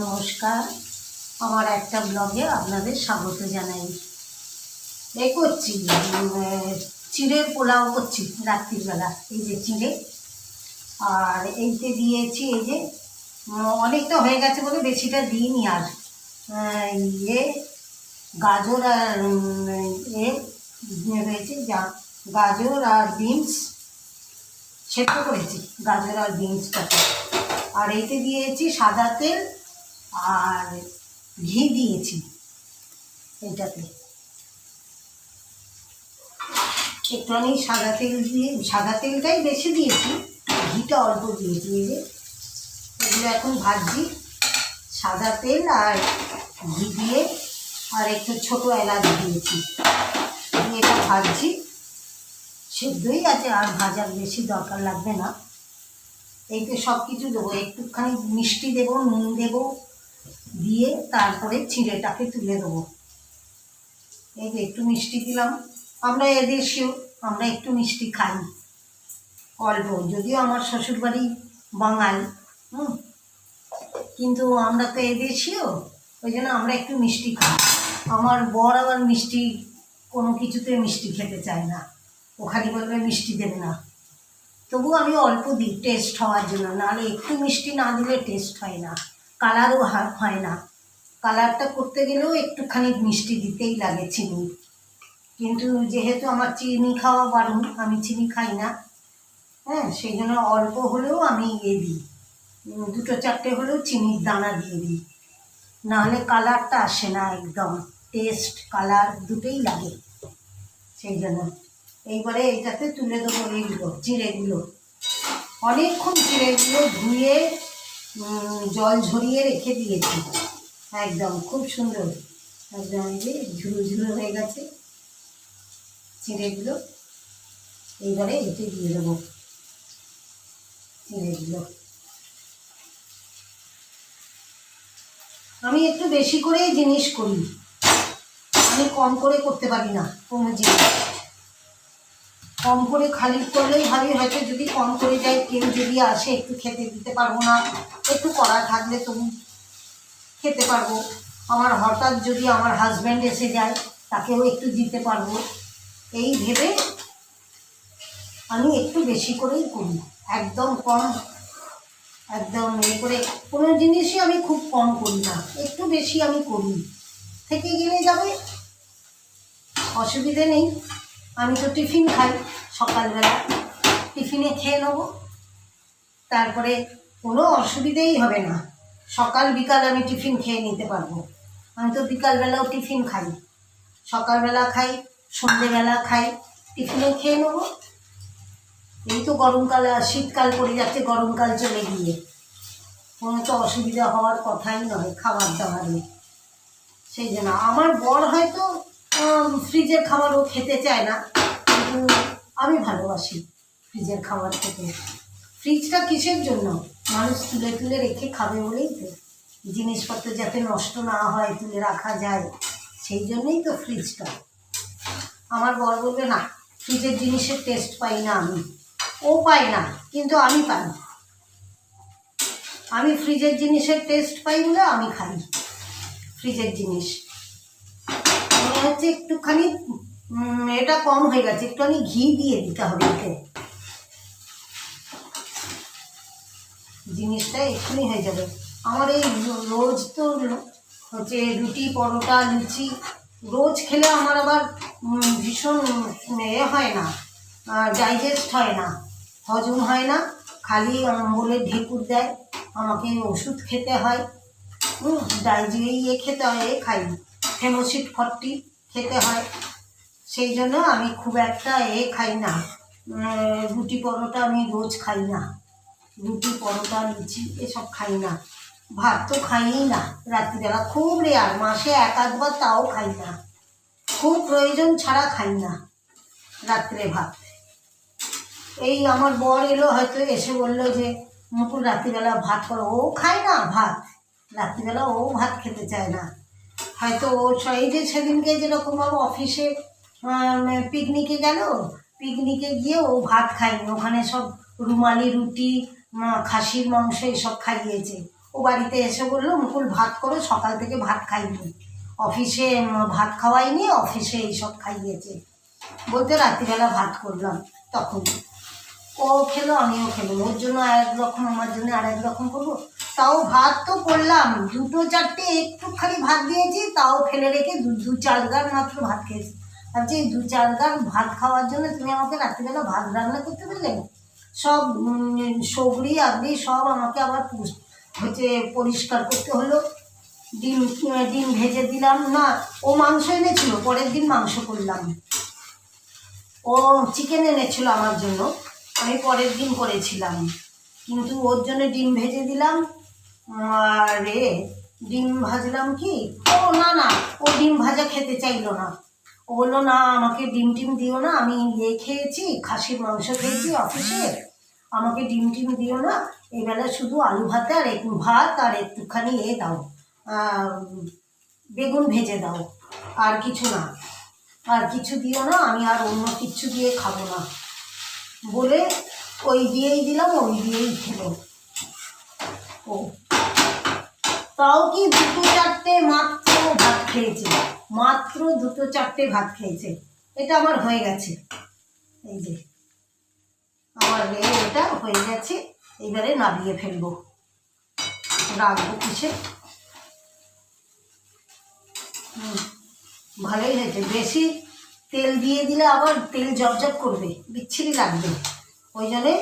নমস্কার, আমার একটা ব্লগে আপনাদের স্বাগত জানাই। এই করছি চিড়ের পোলাও করছি রাত্রিবেলা। এই যে চিড়ে, আর এইতে দিয়েছি এই যে অনেকটা হয়ে গেছে বলে বেশিটা দিইনি। আর ইয়ে গাজর আর রয়েছে যা গাজর আর বিনস সেদ্ধ করেছি, গাজর আর বিনসটাকে। আর এইতে দিয়েছি সাদা তেল আর ঘি দিয়েছি। এইটাতে একটুখানি সাদা তেল দিয়ে, সাদা তেলটাই বেশি দিয়েছি, ঘিটা অল্প দিয়েছি। এই যে এগুলো এখন ভাজছি সাদা তেল আর ঘি দিয়ে, আর একটু ছোটো এলাচ দিয়েছি, দিয়ে এটা ভাজছি। সেদ্ধই আছে, আর ভাজার বেশি দরকার লাগবে না। এইতে সব কিছু দেবো, একটুখানি মিষ্টি দেবো, নুন দেবো, দিয়ে তারপরে চিড়েটাকে তুলে দেবো। এই যে একটু মিষ্টি দিলাম, আমরা এদেশীয়, আমরা একটু মিষ্টি খাই অল্প, যদিও আমার শ্বশুরবাড়ি বাঙাল, কিন্তু আমরা তো এদেশীয়, ওই জন্য আমরা একটু মিষ্টি খাই। আমার বর আবার মিষ্টি কোনো কিছুতে মিষ্টি খেতে চায় না, ও খালি বলবে মিষ্টি দেবে না। তবু আমি অল্প দিই টেস্ট হওয়ার জন্য, নাহলে একটু মিষ্টি না দিলে টেস্ট হয় না, কালারও হয় না। কালারটা করতে গেলেও একটুখানি মিষ্টি দিতেই লাগে, চিনি। কিন্তু যেহেতু আমার চিনি খাওয়া বারণ, আমি চিনি খাই না, সেই জন্য অল্প হলেও আমি দিই, দুটো চারটে হলেও চিনির দানা দিয়ে দিই, নাহলে কালারটা আসে না একদম। টেস্ট কালার দুটোই লাগে, সেই জন্য। এইবারে এটাতে তুলে দেবো এইগুলো চিড়েগুলো। অনেকক্ষণ চিড়েগুলো ধুয়ে জল ঝরিয়ে রেখে দিয়েছি, একদম খুব সুন্দর, একদম এই যে ঝুরো ঝুরো হয়ে গেছে চিড়েগুলো। এইবারে এতে দিয়ে দেবো চিড়েগুলো। আমি একটু বেশি করেই জিনিস করি, আমি কম করে করতে পারি না কোনো জিনিস। কম করে খালি করলেই ভাবি হয়তো যদি কম করে যায়, কেউ যদি আসে একটু খেতে দিতে পারবো না, একটু কড়া থাকলে তবু খেতে পারবো। আমার হঠাৎ যদি আমার হাজব্যান্ড এসে যায়, তাকেও একটু দিতে পারবো, এই ভেবে আমি একটু বেশি করেই করি, একদম কম, একদম করে কোনো জিনিসই আমি খুব কম করি না, একটু বেশি আমি করি। থেকে গেলে যাবে, অসুবিধে নেই। আমি তো টিফিন খাই সকালবেলা, টিফিনে খেয়ে নেবো, তারপরে কোনো অসুবিধেই হবে না। সকাল বিকাল আমি টিফিন খেয়ে নিতে পারবো। আমি তো বিকালবেলাও টিফিন খাই, সকালবেলা খাই, সন্ধ্যেবেলা খাই, টিফিনে খেয়ে নেবো। এই তো গরমকালে, শীতকাল পড়ে যাচ্ছে, গরমকাল চলে গিয়ে কোনো তো অসুবিধা হওয়ার কথাই নয় খাবার দাবারে। সেই জন্য আমার বর হয়তো ফ্রিজের খাবারও খেতে চায় না, কিন্তু আমি ভালোবাসি ফ্রিজের খাবার খেতে। ফ্রিজটা কিসের জন্য? মানুষ তুলে তুলে রেখে খাবে বলেই তো, জিনিসপত্র যাতে নষ্ট না হয়, তুলে রাখা যায়, সেই জন্যই তো ফ্রিজটা। আমার বর বলবে না, ফ্রিজের জিনিসের টেস্ট পাই না আমি। ও পায় না, কিন্তু আমি পাই। আমি ফ্রিজের জিনিসের টেস্ট পাই বলে আমি খাই ফ্রিজের জিনিস। মনে হচ্ছে একটুখানি এটা কম হয়ে গেছে, একটুখানি ঘি দিয়ে দিতে হবে এতে, জিনিসটা এক্ষুনি হয়ে যাবে। আমার এই রোজ তো হচ্ছে রুটি, পরোটা, লুচি রোজ খেলে আমার আবার ভীষণ হয় না, ডাইজেস্ট হয় না, হজম হয় না, খালি বলে ঢেকুর দেয়, আমাকে ওষুধ খেতে হয়, খেতে হয়, খাই ফেনোসিড 40 খেতে হয়। সেই জন্য আমি খুব একটা খাই না, রুটি পরোটা আমি রোজ খাই না, রুটি পরোটা লুচি এসব খাই না। ভাত তো খাইই না রাত্রিবেলা, খুব রেয়ার, মাসে এক আধবার, তাও খাই না, খুব প্রয়োজন ছাড়া খাই না রাত্রে ভাত। এই আমার বর এলো, হয়তো এসে বললো যে মুকুল রাত্রিবেলা ভাত করো, ও খায় না ভাত রাত্রিবেলা, ও ভাত খেতে চায় না। হয়তো ও এই যে সেদিনকে যেরকমভাবে অফিসে পিকনিকে গেল, পিকনিকে গিয়ে ও ভাত খায়নি, ওখানে সব রুমালি রুটি, খাসির মাংস এসব খাইয়েছে, ও ও বাড়িতে এসে বললো, মুকুল ভাত করো, সকাল থেকে ভাত খাইনি, অফিসে ভাত খাওয়াইনি, অফিসে এইসব খাইয়েছে বলতে রাত্রিবেলা ভাত করলাম। তখন ও খেলো, আমিও খেলো, ওর জন্য আরেক রকম, আমার জন্য আরেক রকম করবো। তাও ভাত তো করলাম, দুটো চারটে একটুখানি ভাত দিয়েছি, তাও ফেলে রেখে দু চার গান মাত্র ভাত খেয়েছি। ভাবছি এই 2-4 গান ভাত খাওয়ার জন্য তুমি আমাকে রাত্রিবেলা ভাত রান্না করতে পারলে? সব সবরি আগড়ি সব আমাকে আবার হচ্ছে পরিষ্কার করতে হলো। ডিম ডিম ভেজে দিলাম না, ও মাংস এনেছিল, পরের দিন মাংস করলাম। ও চিকেন এনেছিল আমার জন্য, আমি পরের দিন করেছিলাম, কিন্তু ওর জন্য ডিম ভেজে দিলাম। আর ডিম ভাজলাম কি, ও না না, ও ডিম ভাজা খেতে চাইলো না। ও বললো না আমাকে ডিম টিম দিও না, আমি খেয়েছি, খাসির মাংস খেয়েছি অফিসে, আমাকে ডিম টিম দিও না, এবেলা শুধু আলু ভাতে আর একটু ভাত আর একটুখানি দাও, বেগুন ভেজে দাও, আর কিছু না, আর কিছু দিও না, আমি আর অন্য কিচ্ছু দিয়ে খাবো না বলে ওই দিয়েই দিলাম, ওই দিয়েই খেলো। ও তাও কি 2-4টে মাত্র ভাত খেয়েছে, মাত্র 2-4টে ভাত খেয়েছে। এটা আমার হয়ে গেছে, এই যে আমার এটা হয়ে গেছে। এবারে নামিয়ে ফেলবো, রাখবো কিসে। ভালোই হয়েছে, বেশি তেল দিয়ে দিলে আবার তেল জবজব করবে, বিচ্ছিরি লাগবে, ওই জন্যে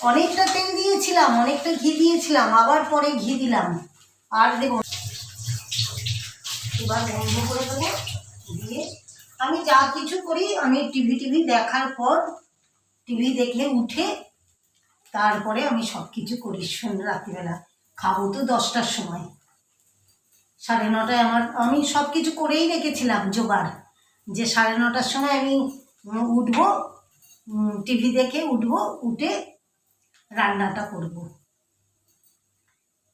অনেকটা তেল দিয়েছিলাম, অনেকটা ঘি দিয়েছিলাম, আবার পরে ঘি দিলাম। আর দেখুন এবার বন্ধ করে দেবো দিয়ে, আমি যা কিছু করি আমি টিভি দেখার পর, টিভি দেখে উঠে তারপরে আমি সব কিছু করি। রাত্রিবেলা খাবো তো 10টার সময়, 9:30টায় আমি সব কিছু করেই রেখেছিলাম জোগাড়, যে 9:30টার সময় আমি উঠবো, টিভি দেখে উঠবো, উঠে রান্নাটা করব।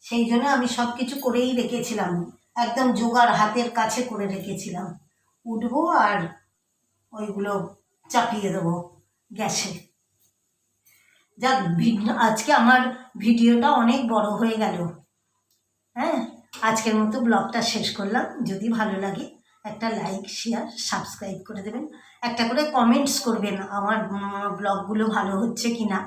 সেই জন্য আমি সব কিছু করেই রেখেছিলাম, একদম জোগাড় হাতের কাছে করে রেখেছিলাম। উঠবো আর ওইগুলো চাপিয়ে দেবো গ্যাসে। যাক, আজকে আমার ভিডিওটা অনেক বড় হয়ে গেল। হ্যাঁ, আজকের মতো ব্লগটা শেষ করলাম। যদি ভালো লাগে একটা লাইক, শেয়ার, সাবস্ক্রাইব করে দেবেন, একটা করে কমেন্টস করবেন আমার ব্লগগুলো ভালো হচ্ছে কি না।